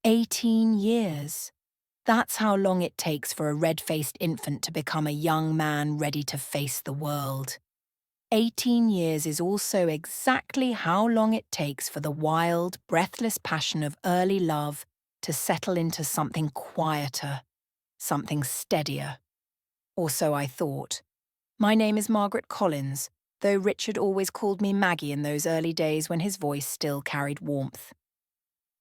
18 years. That's how long it takes for a red-faced infant to become a young man ready to face the world. 18 years is also exactly how long it takes for the wild, breathless passion of early love to settle into something quieter, something steadier. Or so I thought. My name is Margaret Collins, though Richard always called me Maggie in those early days when his voice still carried warmth.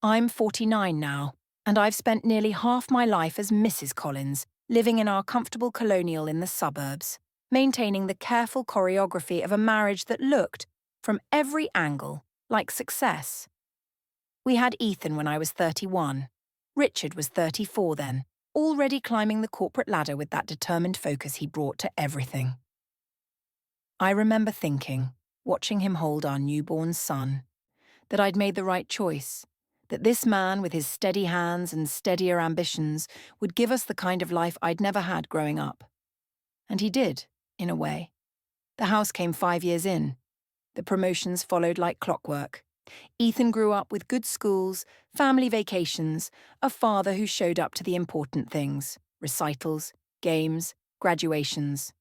I'm 49 now, and I've spent nearly half my life as Mrs. Collins, living in our comfortable colonial in the suburbs, maintaining the careful choreography of a marriage that looked, from every angle, like success. We had Ethan when I was 31. Richard was 34 then, already climbing the corporate ladder with that determined focus he brought to everything. I remember thinking, watching him hold our newborn son, that I'd made the right choice, that this man with his steady hands and steadier ambitions would give us the kind of life I'd never had growing up. And he did, in a way. The house came 5 years in. The promotions followed like clockwork. Ethan grew up with good schools, family vacations, a father who showed up to the important things, recitals, games, graduations.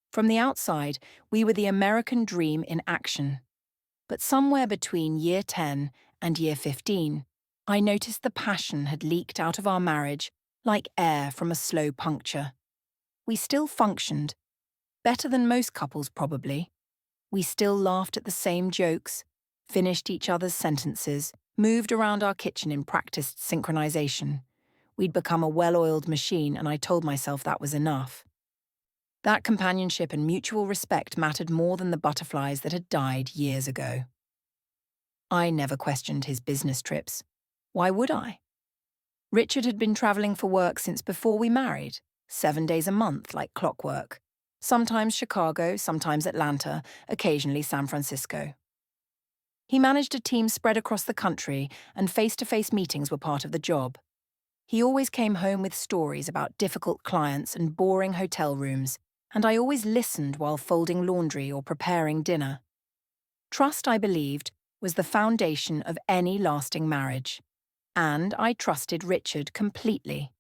From the outside, we were the American dream in action. But somewhere between year 10 and year 15, I noticed the passion had leaked out of our marriage like air from a slow puncture. We still functioned, better than most couples probably. We still laughed at the same jokes, finished each other's sentences, moved around our kitchen in practiced synchronization. We'd become a well-oiled machine, and I told myself that was enough. That companionship and mutual respect mattered more than the butterflies that had died years ago. I never questioned his business trips. Why would I? Richard had been travelling for work since before we married, 7 days a month like clockwork. Sometimes Chicago, sometimes Atlanta, occasionally San Francisco. He managed a team spread across the country, and face-to-face meetings were part of the job. He always came home with stories about difficult clients and boring hotel rooms, and I always listened while folding laundry or preparing dinner. Trust, I believed, was the foundation of any lasting marriage. And I trusted Richard completely.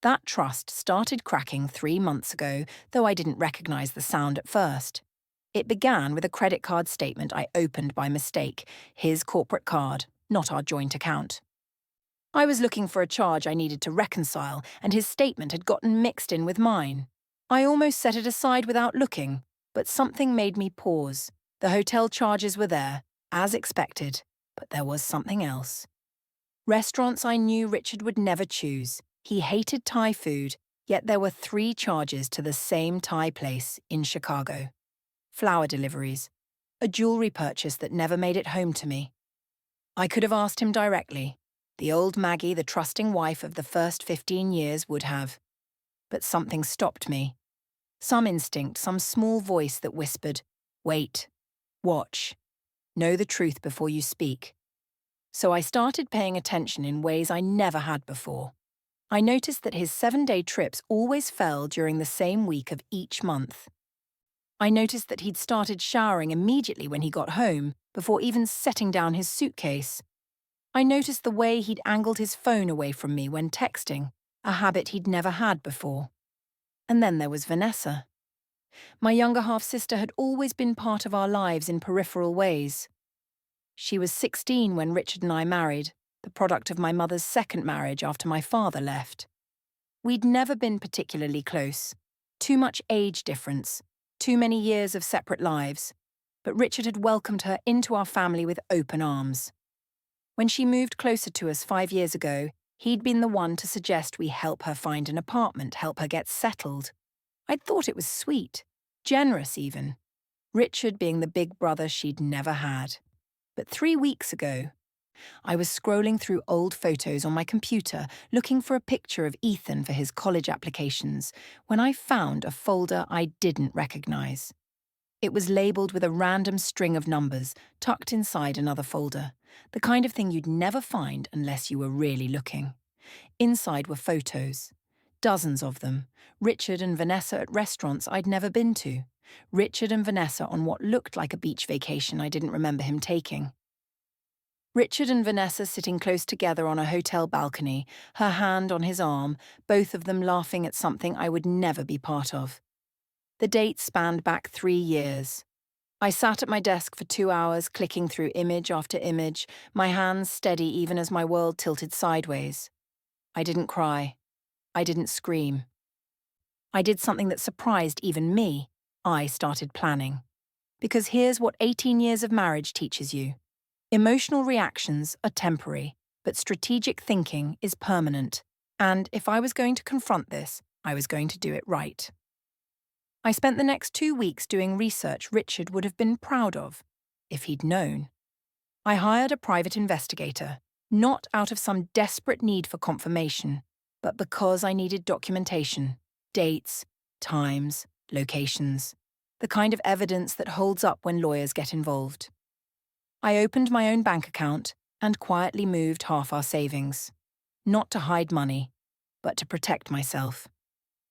That trust started cracking 3 months ago, though I didn't recognize the sound at first. It began with a credit card statement I opened by mistake, his corporate card, not our joint account. I was looking for a charge I needed to reconcile, and his statement had gotten mixed in with mine. I almost set it aside without looking, but something made me pause. The hotel charges were there, as expected, but there was something else. Restaurants I knew Richard would never choose. He hated Thai food, yet there were 3 charges to the same Thai place in Chicago. Flower deliveries, a jewelry purchase that never made it home to me. I could have asked him directly. The old Maggie, the trusting wife of the first 15 years, would have. But something stopped me. Some instinct, some small voice that whispered, "Wait, watch, know the truth before you speak." So I started paying attention in ways I never had before. I noticed that his 7-day trips always fell during the same week of each month. I noticed that he'd started showering immediately when he got home, before even setting down his suitcase. I noticed the way he'd angled his phone away from me when texting, a habit he'd never had before. And then there was Vanessa. My younger half-sister had always been part of our lives in peripheral ways. She was 16 when Richard and I married, the product of my mother's second marriage after my father left. We'd never been particularly close. Too much age difference, too many years of separate lives. But Richard had welcomed her into our family with open arms. When she moved closer to us 5 years ago, he'd been the one to suggest we help her find an apartment, help her get settled. I'd thought it was sweet, generous even. Richard being the big brother she'd never had. But 3 weeks ago, I was scrolling through old photos on my computer, looking for a picture of Ethan for his college applications, when I found a folder I didn't recognize. It was labeled with a random string of numbers, tucked inside another folder, the kind of thing you'd never find unless you were really looking. Inside were photos, dozens of them, Richard and Vanessa at restaurants I'd never been to, Richard and Vanessa on what looked like a beach vacation I didn't remember him taking. Richard and Vanessa sitting close together on a hotel balcony, her hand on his arm, both of them laughing at something I would never be part of. The date spanned back 3 years. I sat at my desk for 2 hours, clicking through image after image, my hands steady even as my world tilted sideways. I didn't cry. I didn't scream. I did something that surprised even me. I started planning. Because here's what 18 years of marriage teaches you. Emotional reactions are temporary, but strategic thinking is permanent. And if I was going to confront this, I was going to do it right. I spent the next 2 weeks doing research Richard would have been proud of, if he'd known. I hired a private investigator, not out of some desperate need for confirmation, but because I needed documentation, dates, times, locations, the kind of evidence that holds up when lawyers get involved. I opened my own bank account and quietly moved half our savings, not to hide money, but to protect myself.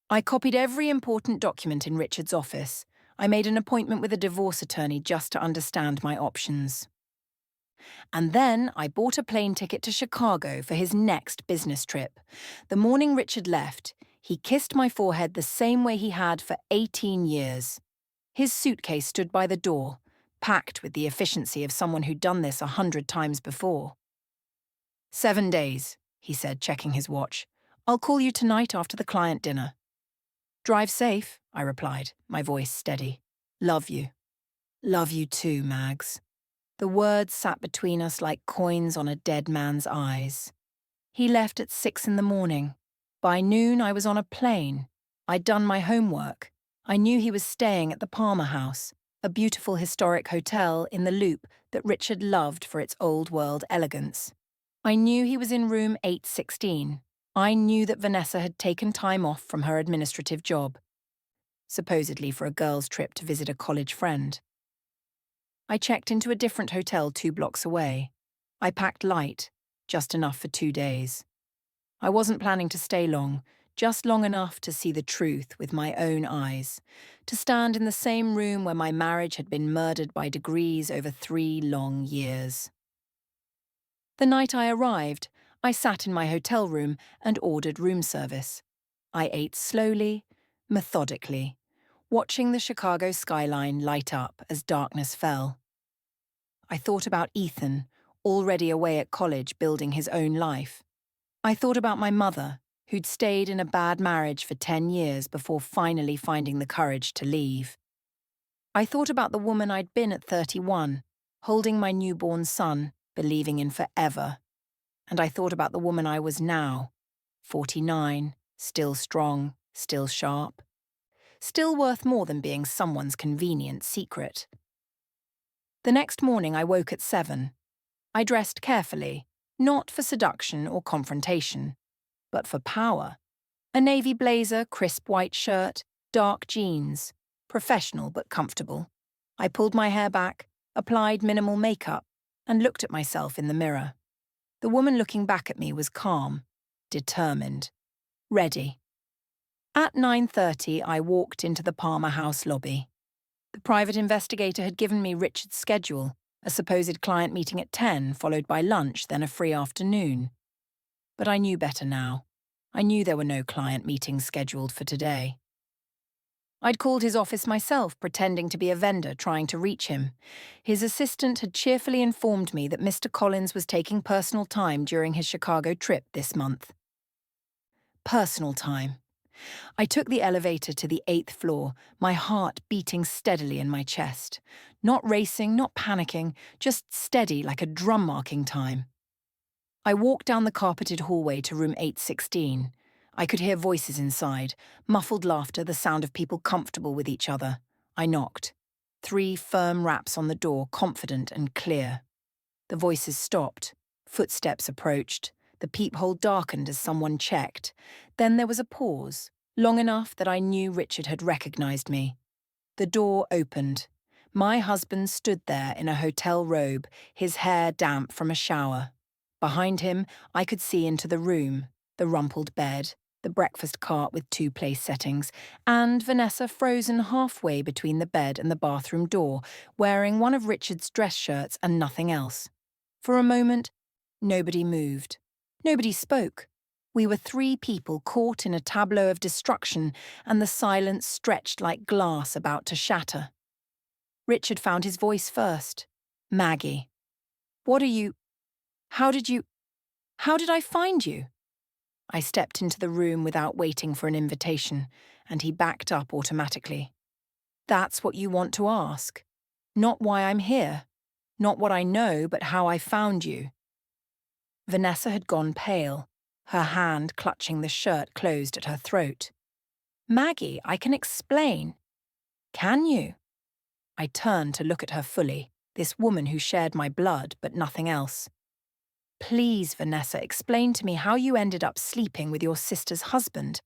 I copied every important document in Richard's office. I made an appointment with a divorce attorney just to understand my options. And then I bought a plane ticket to Chicago for his next business trip. The morning Richard left, he kissed my forehead the same way he had for 18 years. His suitcase stood by the door, packed with the efficiency of someone who'd done this 100 times before. 7 days, he said, checking his watch. I'll call you tonight after the client dinner. Drive safe, I replied, my voice steady. Love you. Love you too, Mags. The words sat between us like coins on a dead man's eyes. He left at 6 in the morning. By noon, I was on a plane. I'd done my homework. I knew he was staying at the Palmer House, a beautiful historic hotel in the Loop that Richard loved for its old-world elegance. I knew he was in room 816. I knew that Vanessa had taken time off from her administrative job, supposedly for a girls' trip to visit a college friend. I checked into a different hotel 2 blocks away. I packed light, just enough for 2 days. I wasn't planning to stay long, just long enough to see the truth with my own eyes, to stand in the same room where my marriage had been murdered by degrees over 3 long years. The night I arrived, I sat in my hotel room and ordered room service. I ate slowly, methodically, watching the Chicago skyline light up as darkness fell. I thought about Ethan, already away at college building his own life. I thought about my mother, who'd stayed in a bad marriage for 10 years before finally finding the courage to leave. I thought about the woman I'd been at 31, holding my newborn son, believing in forever. And I thought about the woman I was now, 49, still strong, still sharp, still worth more than being someone's convenient secret. The next morning I woke at 7. I dressed carefully, not for seduction or confrontation, but for power. A navy blazer, crisp white shirt, dark jeans, professional but comfortable. I pulled my hair back, applied minimal makeup, and looked at myself in the mirror. The woman looking back at me was calm, determined, ready. At 9:30, I walked into the Palmer House lobby. The private investigator had given me Richard's schedule, a supposed client meeting at 10, followed by lunch, then a free afternoon. But I knew better now. I knew there were no client meetings scheduled for today. I'd called his office myself, pretending to be a vendor trying to reach him. His assistant had cheerfully informed me that Mr. Collins was taking personal time during his Chicago trip this month. Personal time. I took the elevator to the 8th floor, my heart beating steadily in my chest. Not racing, not panicking, just steady like a drum marking time. I walked down the carpeted hallway to room 816. I could hear voices inside, muffled laughter, the sound of people comfortable with each other. I knocked. 3 firm raps on the door, confident and clear. The voices stopped. Footsteps approached. The peephole darkened as someone checked. Then there was a pause, long enough that I knew Richard had recognized me. The door opened. My husband stood there in a hotel robe, his hair damp from a shower. Behind him, I could see into the room, the rumpled bed, the breakfast cart with 2 place settings, and Vanessa frozen halfway between the bed and the bathroom door, wearing one of Richard's dress shirts and nothing else. For a moment, nobody moved. Nobody spoke. We were three people caught in a tableau of destruction, and the silence stretched like glass about to shatter. Richard found his voice first. Maggie. What are you? How did you? How did I find you? I stepped into the room without waiting for an invitation, and he backed up automatically. That's what you want to ask. Not why I'm here. Not what I know, but how I found you. Vanessa had gone pale, her hand clutching the shirt closed at her throat. Maggie, I can explain. Can you? I turned to look at her fully, this woman who shared my blood but nothing else. Please, Vanessa, explain to me how you ended up sleeping with your sister's husband.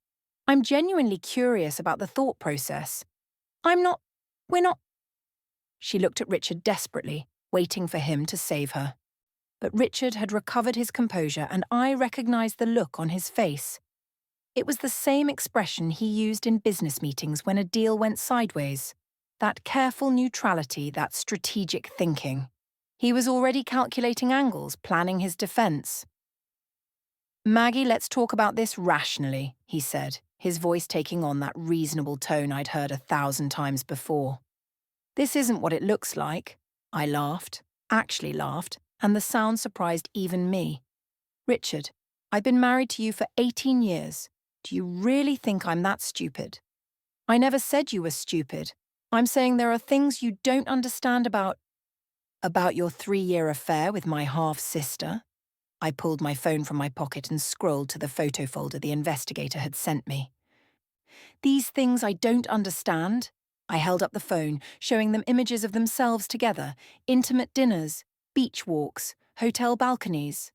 I'm genuinely curious about the thought process. We're not. She looked at Richard desperately, waiting for him to save her. But Richard had recovered his composure, and I recognized the look on his face. It was the same expression he used in business meetings when a deal went sideways. That careful neutrality, that strategic thinking. He was already calculating angles, planning his defense. Maggie, let's talk about this rationally, he said, his voice taking on that reasonable tone I'd heard 1,000 times before. This isn't what it looks like. I laughed, actually laughed, and the sound surprised even me. Richard, I've been married to you for 18 years. Do you really think I'm that stupid? I never said you were stupid. I'm saying there are things you don't understand about your 3-year affair with my half-sister. I pulled my phone from my pocket and scrolled to the photo folder the investigator had sent me. These things I don't understand. I held up the phone, showing them images of themselves together, intimate dinners, beach walks, hotel balconies.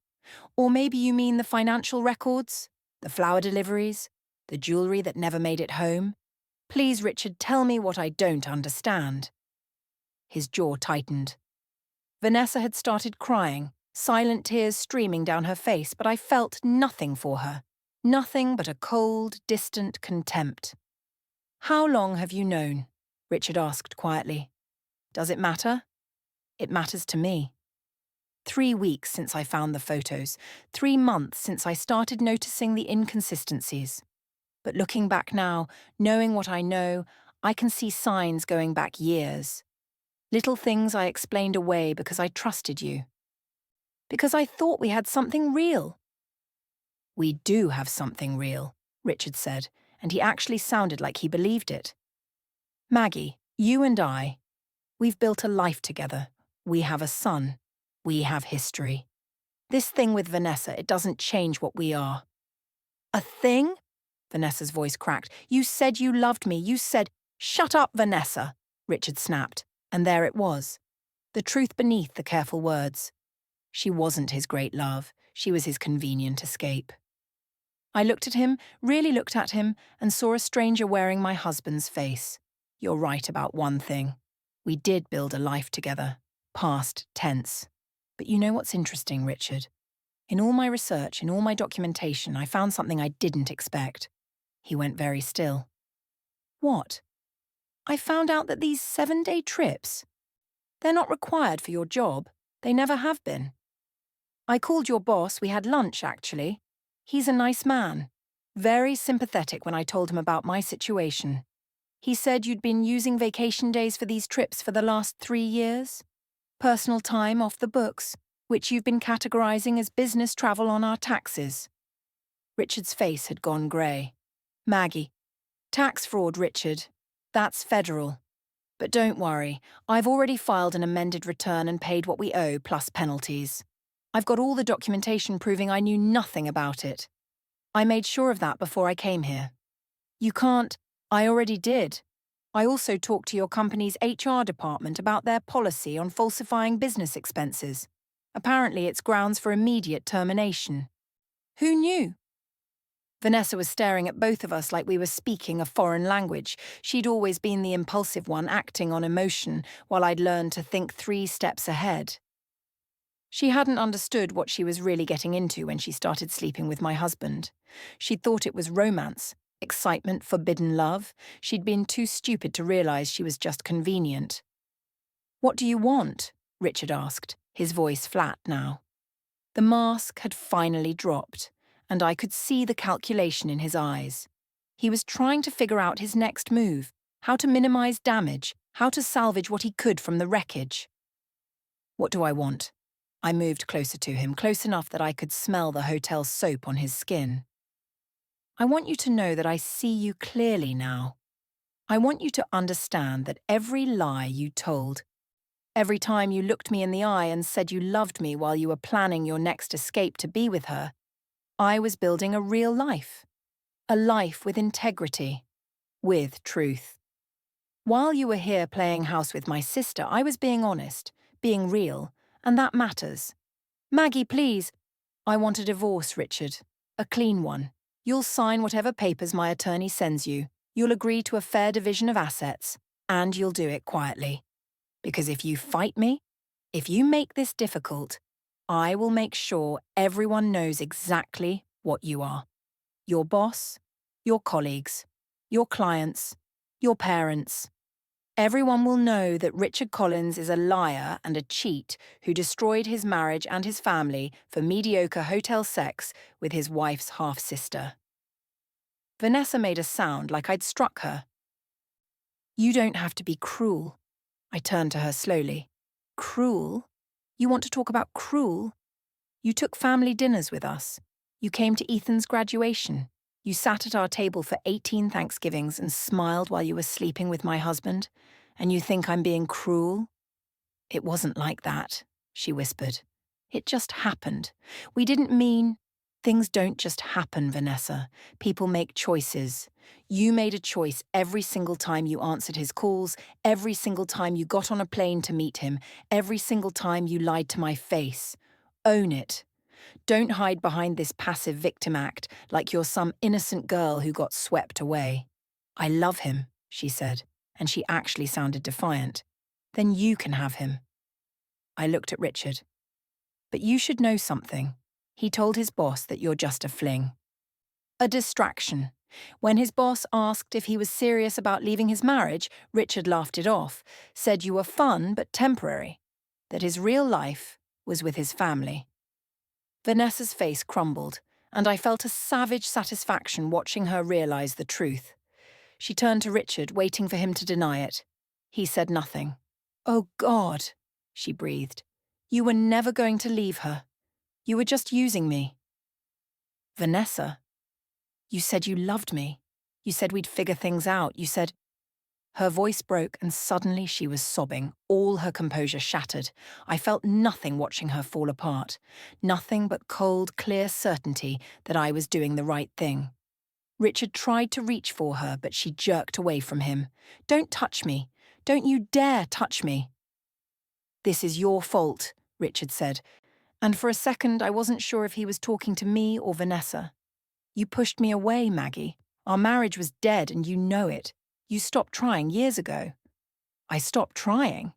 Or maybe you mean the financial records, the flower deliveries, the jewellery that never made it home. Please, Richard, tell me what I don't understand. His jaw tightened. Vanessa had started crying, silent tears streaming down her face, but I felt nothing for her. Nothing but a cold, distant contempt. How long have you known? Richard asked quietly. Does it matter? It matters to me. 3 weeks since I found the photos, 3 months since I started noticing the inconsistencies. But looking back now, knowing what I know, I can see signs going back years. Little things I explained away because I trusted you. Because I thought we had something real. We do have something real, Richard said, and he actually sounded like he believed it. Maggie, you and I, we've built a life together. We have a son. We have history. This thing with Vanessa, it doesn't change what we are. A thing? Vanessa's voice cracked. You said you loved me. You said, shut up, Vanessa, Richard snapped. And there it was. The truth beneath the careful words. She wasn't his great love. She was his convenient escape. I looked at him, really looked at him, and saw a stranger wearing my husband's face. You're right about one thing. We did build a life together. Past tense. But you know what's interesting, Richard? In all my research, in all my documentation, I found something I didn't expect. He went very still. What? I found out that these 7-day trips, they're not required for your job. They never have been. I called your boss. We had lunch, actually. He's a nice man. Very sympathetic when I told him about my situation. He said you'd been using vacation days for these trips for the last 3 years. Personal time off the books, which you've been categorizing as business travel on our taxes. Richard's face had gone grey. Maggie. Tax fraud, Richard. That's federal. But don't worry, I've already filed an amended return and paid what we owe plus penalties. I've got all the documentation proving I knew nothing about it. I made sure of that before I came here. You can't. I already did. I also talked to your company's HR department about their policy on falsifying business expenses. Apparently it's grounds for immediate termination. Who knew? Vanessa was staring at both of us like we were speaking a foreign language. She'd always been the impulsive one acting on emotion, while I'd learned to think 3 steps ahead. She hadn't understood what she was really getting into when she started sleeping with my husband. She'd thought it was romance, excitement, forbidden love. She'd been too stupid to realize she was just convenient. What do you want? Richard asked, his voice flat now. The mask had finally dropped, and I could see the calculation in his eyes. He was trying to figure out his next move, how to minimize damage, how to salvage what he could from the wreckage. What do I want? I moved closer to him, close enough that I could smell the hotel soap on his skin. I want you to know that I see you clearly now. I want you to understand that every lie you told, every time you looked me in the eye and said you loved me while you were planning your next escape to be with her, I was building a real life. A life with integrity. With truth. While you were here playing house with my sister, I was being honest, being real, and that matters. Maggie, please. I want a divorce, Richard. A clean one. You'll sign whatever papers my attorney sends you. You'll agree to a fair division of assets, and you'll do it quietly. Because if you fight me, if you make this difficult, I will make sure everyone knows exactly what you are. Your boss, your colleagues, your clients, your parents. Everyone will know that Richard Collins is a liar and a cheat who destroyed his marriage and his family for mediocre hotel sex with his wife's half-sister. Vanessa made a sound like I'd struck her. You don't have to be cruel. I turned to her slowly. Cruel? You want to talk about cruel? You took family dinners with us. You came to Ethan's graduation. You sat at our table for 18 Thanksgivings and smiled while you were sleeping with my husband. And you think I'm being cruel? It wasn't like that, she whispered. It just happened. We didn't mean... Things don't just happen, Vanessa. People make choices. You made a choice every single time you answered his calls, every single time you got on a plane to meet him, every single time you lied to my face. Own it. Don't hide behind this passive victim act like you're some innocent girl who got swept away. I love him, she said, and she actually sounded defiant. Then you can have him. I looked at Richard. But you should know something. He told his boss that you're just a fling. A distraction. When his boss asked if he was serious about leaving his marriage, Richard laughed it off, said you were fun but temporary, that his real life was with his family. Vanessa's face crumbled, and I felt a savage satisfaction watching her realize the truth. She turned to Richard, waiting for him to deny it. He said nothing. Oh, God, she breathed. You were never going to leave her. You were just using me. Vanessa, you said you loved me. You said we'd figure things out. You said... Her voice broke and suddenly she was sobbing, all her composure shattered. I felt nothing watching her fall apart. Nothing but cold, clear certainty that I was doing the right thing. Richard tried to reach for her, but she jerked away from him. Don't touch me. Don't you dare touch me. This is your fault, Richard said. And for a second, I wasn't sure if he was talking to me or Vanessa. You pushed me away, Maggie. Our marriage was dead and you know it. You stopped trying years ago. I stopped trying?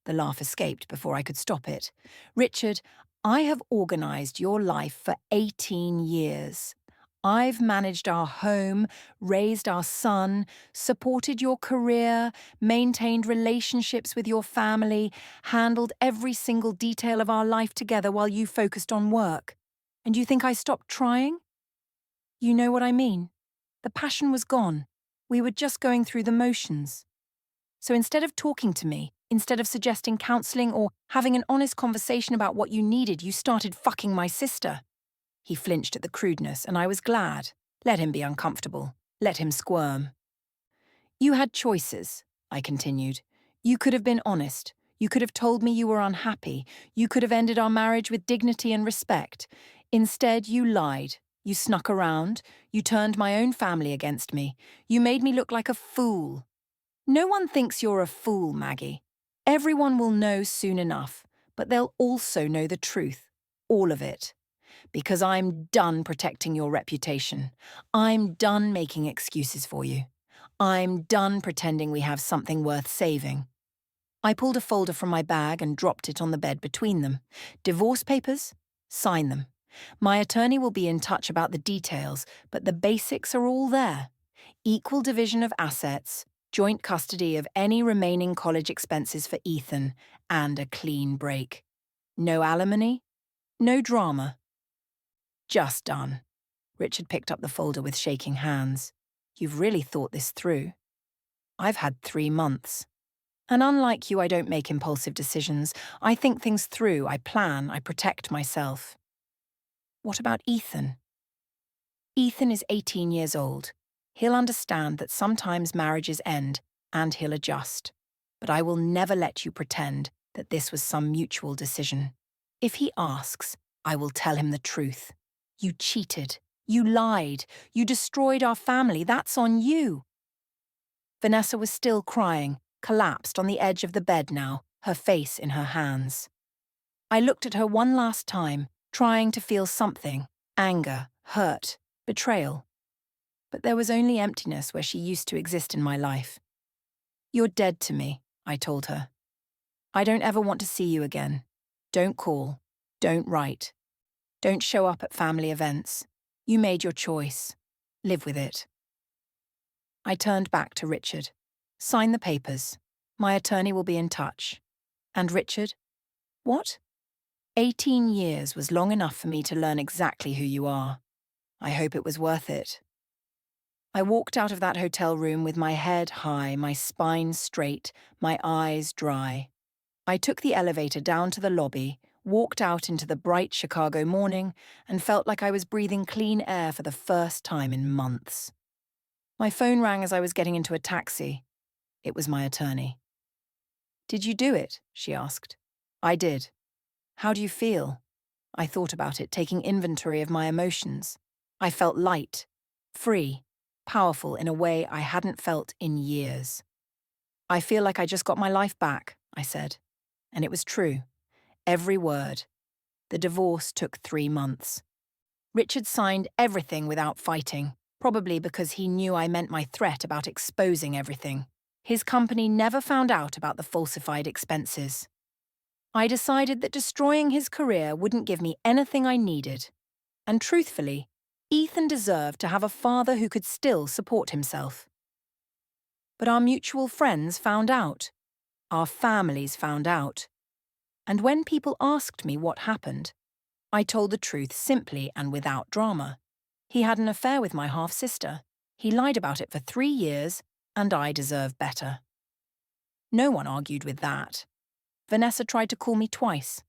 The laugh escaped before I could stop it. Richard, I have organized your life for 18 years. I've managed our home, raised our son, supported your career, maintained relationships with your family, handled every single detail of our life together while you focused on work. And you think I stopped trying? You know what I mean? The passion was gone. We were just going through the motions. So instead of talking to me, instead of suggesting counseling or having an honest conversation about what you needed, you started fucking my sister. He flinched at the crudeness, and I was glad. Let him be uncomfortable. Let him squirm. You had choices, I continued. You could have been honest. You could have told me you were unhappy. You could have ended our marriage with dignity and respect. Instead, you lied. You snuck around. You turned my own family against me. You made me look like a fool. No one thinks you're a fool, Maggie. Everyone will know soon enough, but they'll also know the truth. All of it. Because I'm done protecting your reputation. I'm done making excuses for you. I'm done pretending we have something worth saving. I pulled a folder from my bag and dropped it on the bed between them. Divorce papers? Sign them. My attorney will be in touch about the details, but the basics are all there. Equal division of assets, joint custody of any remaining college expenses for Ethan, and a clean break. No alimony, no drama. Just done. Richard picked up the folder with shaking hands. You've really thought this through. I've had 3 months. And unlike you, I don't make impulsive decisions. I think things through, I plan, I protect myself. What about Ethan? Ethan is 18 years old. He'll understand that sometimes marriages end, and he'll adjust. But I will never let you pretend that this was some mutual decision. If he asks, I will tell him the truth. You cheated. You lied. You destroyed our family. That's on you. Vanessa was still crying, collapsed on the edge of the bed now, her face in her hands. I looked at her one last time, trying to feel something: anger, hurt, betrayal. But there was only emptiness where she used to exist in my life. You're dead to me, I told her. I don't ever want to see you again. Don't call. Don't write. Don't show up at family events. You made your choice. Live with it. I turned back to Richard. Sign the papers. My attorney will be in touch. And Richard? What? 18 years was long enough for me to learn exactly who you are. I hope it was worth it. I walked out of that hotel room with my head high, my spine straight, my eyes dry. I took the elevator down to the lobby, walked out into the bright Chicago morning, and felt like I was breathing clean air for the first time in months. My phone rang as I was getting into a taxi. It was my attorney. Did you do it? She asked. I did. How do you feel? I thought about it, taking inventory of my emotions. I felt light, free, powerful in a way I hadn't felt in years. I feel like I just got my life back, I said. And it was true. Every word. The divorce took 3 months. Richard signed everything without fighting, probably because he knew I meant my threat about exposing everything. His company never found out about the falsified expenses. I decided that destroying his career wouldn't give me anything I needed. And truthfully, Ethan deserved to have a father who could still support himself. But our mutual friends found out. Our families found out. And when people asked me what happened, I told the truth simply and without drama. He had an affair with my half-sister. He lied about it for 3 years, and I deserve better. No one argued with that. Vanessa tried to call me twice.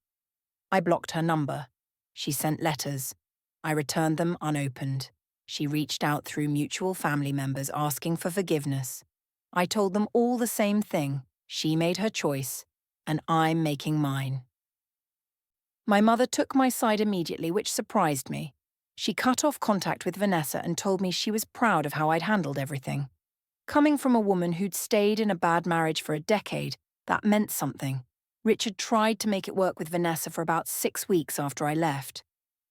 I blocked her number. She sent letters. I returned them unopened. She reached out through mutual family members asking for forgiveness. I told them all the same thing. She made her choice, and I'm making mine. My mother took my side immediately, which surprised me. She cut off contact with Vanessa and told me she was proud of how I'd handled everything. Coming from a woman who'd stayed in a bad marriage for a decade, that meant something. Richard tried to make it work with Vanessa for about 6 weeks after I left.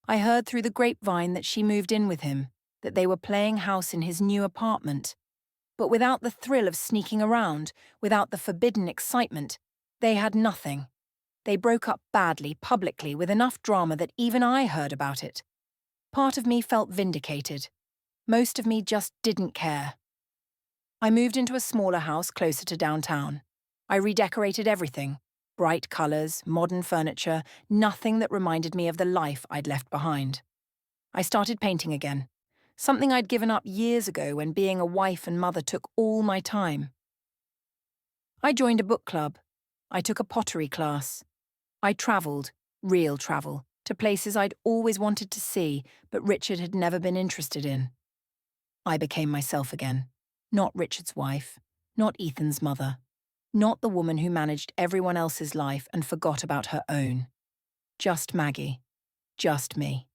I heard through the grapevine that she moved in with him, that they were playing house in his new apartment. But without the thrill of sneaking around, without the forbidden excitement, they had nothing. They broke up badly, publicly, with enough drama that even I heard about it. Part of me felt vindicated. Most of me just didn't care. I moved into a smaller house closer to downtown. I redecorated everything. Bright colours, modern furniture, nothing that reminded me of the life I'd left behind. I started painting again, something I'd given up years ago when being a wife and mother took all my time. I joined a book club. I took a pottery class. I travelled, real travel, to places I'd always wanted to see, but Richard had never been interested in. I became myself again. Not Richard's wife, not Ethan's mother, not the woman who managed everyone else's life and forgot about her own. Just Maggie. Just me.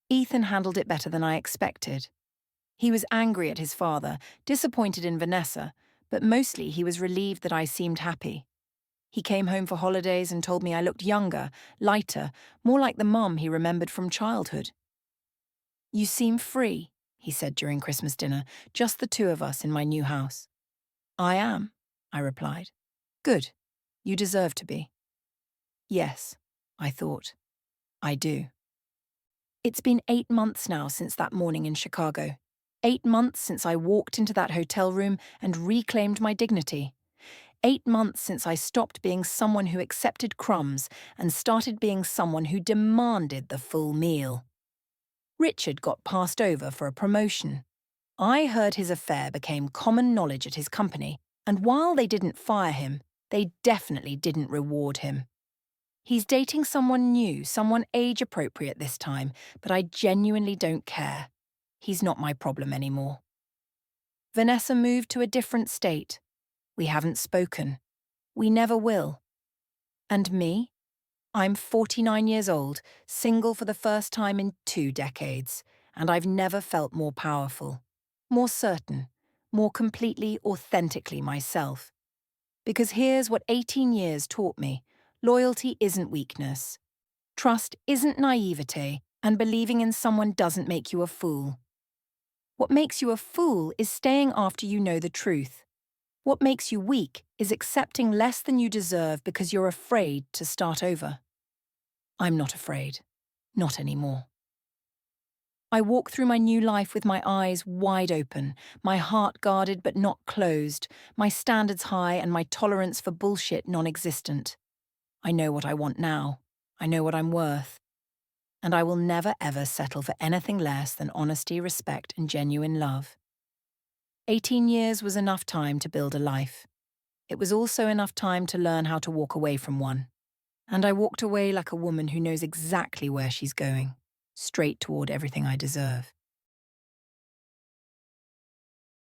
Ethan handled it better than I expected. He was angry at his father, disappointed in Vanessa, but mostly he was relieved that I seemed happy. He came home for holidays and told me I looked younger, lighter, more like the mum he remembered from childhood. You seem free, he said during Christmas dinner, just the 2 of us in my new house. I am, I replied. Good. You deserve to be. Yes, I thought. I do. It's been 8 months now since that morning in Chicago. 8 months since I walked into that hotel room and reclaimed my dignity. 8 months since I stopped being someone who accepted crumbs and started being someone who demanded the full meal. Richard got passed over for a promotion. I heard his affair became common knowledge at his company, and while they didn't fire him, they definitely didn't reward him. He's dating someone new, someone age-appropriate this time, but I genuinely don't care. He's not my problem anymore. Vanessa moved to a different state. We haven't spoken. We never will. And me? I'm 49 years old, single for the first time in 2 decades, and I've never felt more powerful, more certain, more completely, authentically myself. Because here's what 18 years taught me. Loyalty isn't weakness. Trust isn't naivete, and believing in someone doesn't make you a fool. What makes you a fool is staying after you know the truth. What makes you weak is accepting less than you deserve because you're afraid to start over. I'm not afraid. Not anymore. I walk through my new life with my eyes wide open, my heart guarded but not closed, my standards high and my tolerance for bullshit non-existent. I know what I want now. I know what I'm worth. And I will never ever settle for anything less than honesty, respect, and genuine love. 18 years was enough time to build a life. It was also enough time to learn how to walk away from one. And I walked away like a woman who knows exactly where she's going, straight toward everything I deserve.